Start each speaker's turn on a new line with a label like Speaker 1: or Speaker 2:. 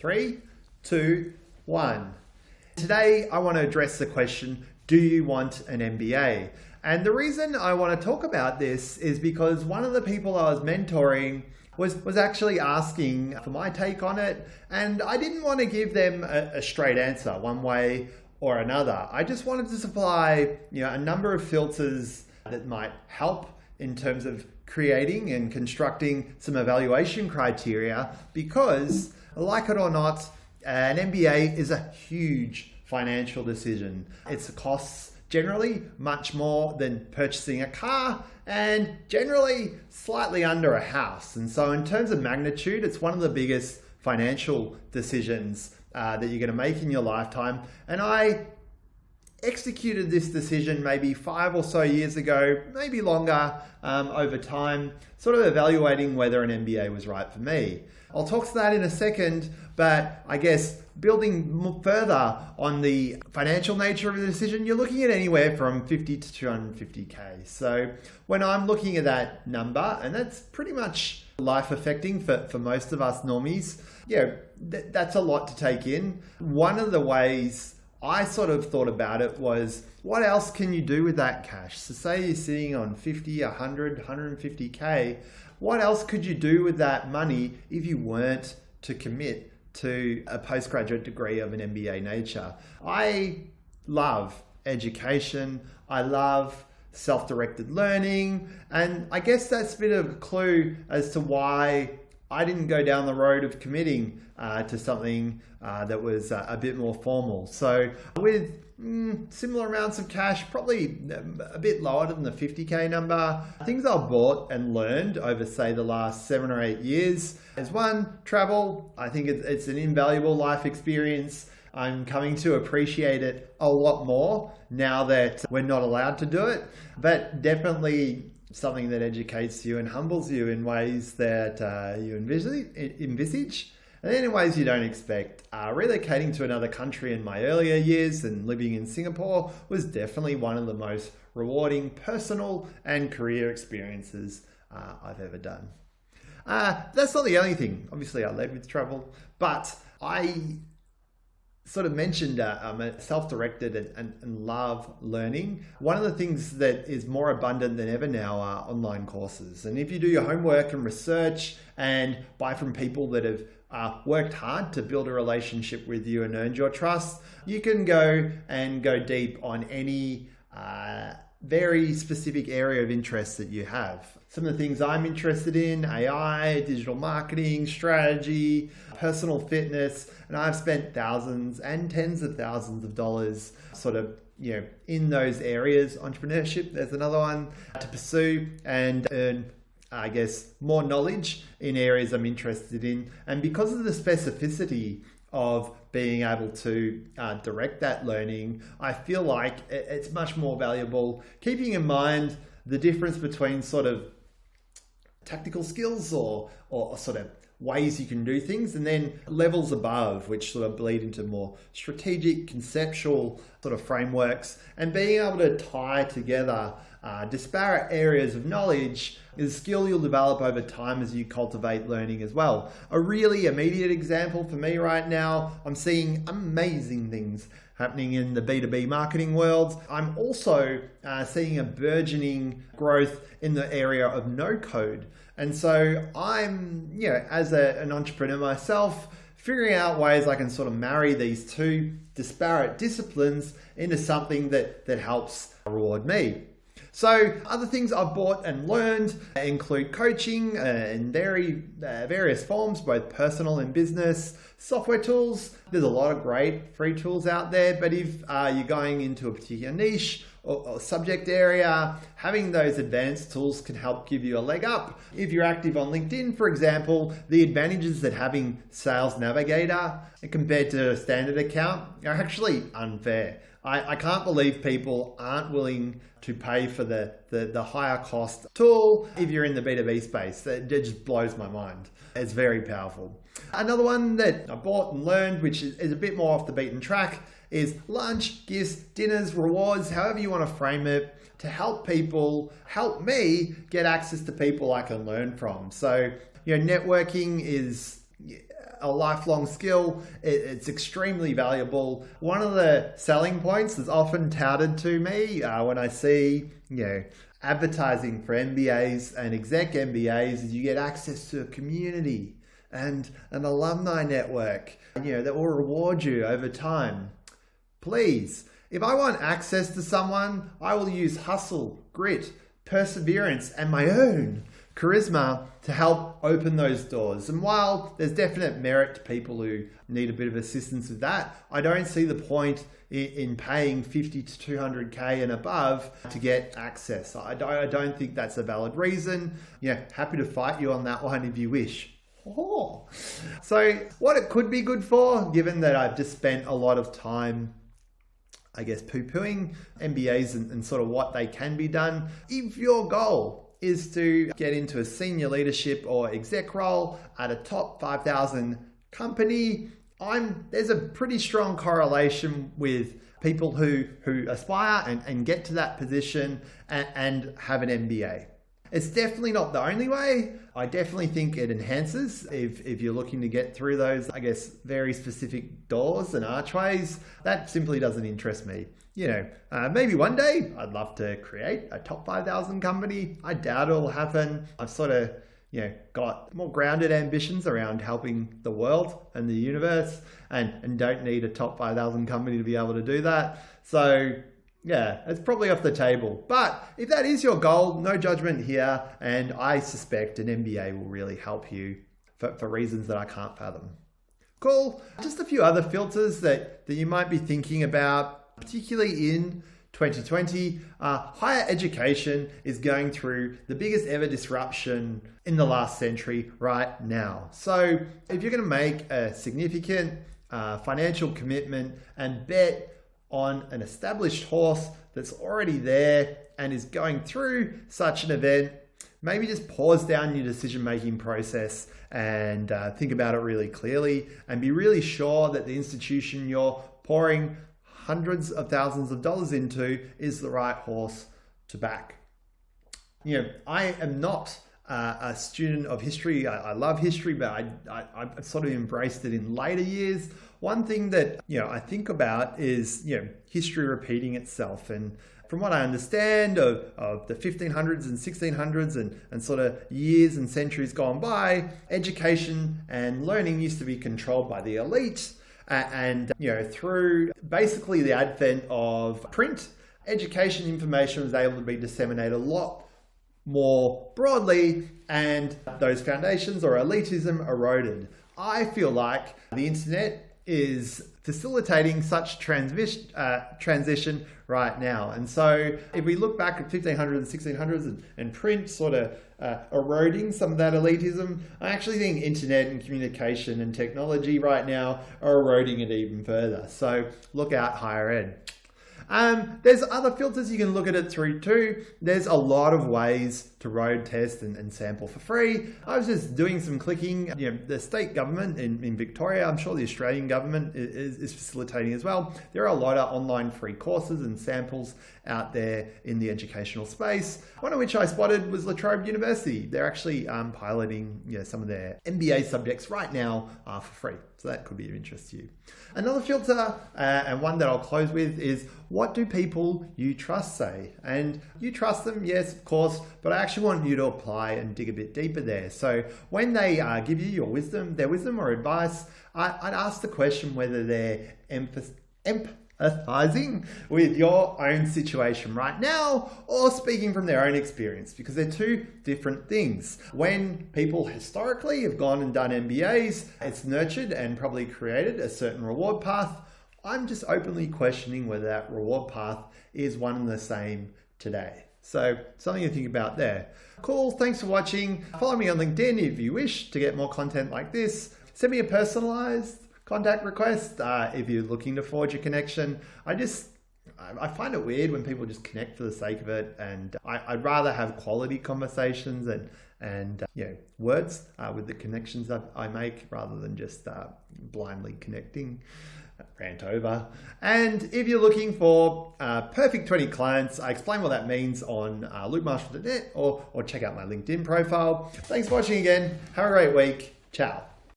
Speaker 1: 3, 2, 1. Today, I want to address the question, do you want an MBA? And the reason I want to talk about this is because one of the people I was mentoring was actually asking for my take on it. And I didn't want to give them a straight answer one way or another. I just wanted to supply a number of filters that might help in terms of creating and constructing some evaluation criteria, because like it or not, an MBA is a huge financial decision. It costs generally much more than purchasing a car and generally slightly under a house. And so in terms of magnitude, it's one of the biggest financial decisions that you're going to make in your lifetime. And I executed this decision maybe 5 or so years ago, maybe longer, over time, sort of evaluating whether an MBA was right for me. I'll talk to that in a second, but I guess building further on the financial nature of the decision, you're looking at anywhere from 50 to 250K. So when I'm looking at that number, and that's pretty much life affecting for most of us normies, that's a lot to take in. One of the ways I sort of thought about it was, what else can you do with that cash? So say you're sitting on 50, 100, 150K, what else could you do with that money if you weren't to commit to a postgraduate degree of an MBA nature? I love education. I love self-directed learning. And I guess that's a bit of a clue as to why I didn't go down the road of committing to something that was a bit more formal. So with similar amounts of cash, probably a bit lower than the 50K number, things I've bought and learned over, say, the last 7 or 8 years is one, travel. I think it's an invaluable life experience. I'm coming to appreciate it a lot more now that we're not allowed to do it, but definitely something that educates you and humbles you in ways that you envisage, and then in ways you don't expect. Relocating to another country in my earlier years and living in Singapore was definitely one of the most rewarding personal and career experiences I've ever done. That's not the only thing. Obviously, I led with travel, but I sort of mentioned I'm a self-directed and love learning. One of the things that is more abundant than ever now are online courses. And if you do your homework and research and buy from people that have worked hard to build a relationship with you and earned your trust, you can go deep on any very specific area of interest that you have. Some of the things I'm interested in: AI, digital marketing, strategy, personal fitness, and I've spent thousands and tens of thousands of dollars sort of in those areas. Entrepreneurship, there's another one, to pursue and earn, I guess, more knowledge in areas I'm interested in. And because of the specificity of being able to direct that learning, I feel like it's much more valuable, keeping in mind the difference between sort of tactical skills or sort of ways you can do things, and then levels above, which sort of bleed into more strategic, conceptual sort of frameworks, and being able to tie together disparate areas of knowledge is a skill you'll develop over time as you cultivate learning as well. A really immediate example for me right now, I'm seeing amazing things happening in the B2B marketing world. I'm also seeing a burgeoning growth in the area of no code. And so I'm, as an entrepreneur myself, figuring out ways I can sort of marry these two disparate disciplines into something that helps reward me. So other things I've bought and learned include coaching in various forms, both personal and business, software tools. There's a lot of great free tools out there, but if you're going into a particular niche or subject area, having those advanced tools can help give you a leg up. If you're active on LinkedIn, for example, the advantages that having Sales Navigator compared to a standard account are actually unfair. I can't believe people aren't willing to pay for the higher cost tool if you're in the B2B space. That just blows my mind. It's very powerful. Another one that I bought and learned, which is a bit more off the beaten track, is lunch, gifts, dinners, rewards, however you want to frame it, to help me get access to people I can learn from. So, networking is a lifelong skill. It's extremely valuable. One of the selling points that's often touted to me when I see, advertising for MBAs and exec MBAs is you get access to a community and an alumni network, that will reward you over time. Please, if I want access to someone, I will use hustle, grit, perseverance, and my own charisma to help open those doors. And while there's definite merit to people who need a bit of assistance with that, I don't see the point in paying 50 to 200K and above to get access. I don't think that's a valid reason. Happy to fight you on that one if you wish. Oh. So what it could be good for, given that I've just spent a lot of time poo-pooing MBAs and sort of what they can be done. If your goal is to get into a senior leadership or exec role at a top 5,000 company, there's a pretty strong correlation with people who aspire and get to that position and have an MBA. It's definitely not the only way. I definitely think it enhances if you're looking to get through those, very specific doors and archways. That simply doesn't interest me. Maybe one day I'd love to create a top 5,000 company. I doubt it'll happen. I've sort of, got more grounded ambitions around helping the world and the universe and don't need a top 5,000 company to be able to do that. So yeah, it's probably off the table. But if that is your goal, no judgment here. And I suspect an MBA will really help you for reasons that I can't fathom. Cool. Just a few other filters that you might be thinking about, particularly in 2020. Higher education is going through the biggest ever disruption in the last century right now. So if you're going to make a significant financial commitment and bet on an established horse that's already there and is going through such an event, maybe just pause down your decision-making process and think about it really clearly and be really sure that the institution you're pouring hundreds of thousands of dollars into is the right horse to back. I am not a student of history. I love history, but I sort of embraced it in later years. One thing that I think about is history repeating itself, and from what I understand of the 1500s and 1600s and sort of years and centuries gone by, education and learning used to be controlled by the elite, and through basically the advent of print, education information was able to be disseminated a lot more broadly, and those foundations or elitism eroded. I feel like the internet is facilitating such transition right now. And so if we look back at 1500s and 1600s and print sort of eroding some of that elitism, I actually think internet and communication and technology right now are eroding it even further. So look out, higher ed. There's other filters you can look at it through too. There's a lot of ways to road test and sample for free. I was just doing some clicking. The state government in Victoria, I'm sure the Australian government is facilitating as well. There are a lot of online free courses and samples out there in the educational space. One of which I spotted was La Trobe University. They're actually piloting some of their MBA subjects right now for free. So that could be of interest to you. Another filter, and one that I'll close with, is what do people you trust say? And you trust them, yes, of course, but I actually want you to apply and dig a bit deeper there. So when they give you their wisdom or advice, I'd ask the question whether they're empathizing with your own situation right now or speaking from their own experience, because they're two different things. When people historically have gone and done MBAs, it's nurtured and probably created a certain reward path. I'm just openly questioning whether that reward path is one and the same today. So something to think about there. Cool, thanks for watching. Follow me on LinkedIn if you wish to get more content like this. Send me a personalized contact request if you're looking to forge a connection. I find it weird when people just connect for the sake of it, and I'd rather have quality conversations and words with the connections that I make rather than just blindly connecting. Rant over. And if you're looking for perfect 20 clients, I explain what that means on lukemarshall.net or check out my LinkedIn profile. Thanks for watching again. Have a great week. Ciao.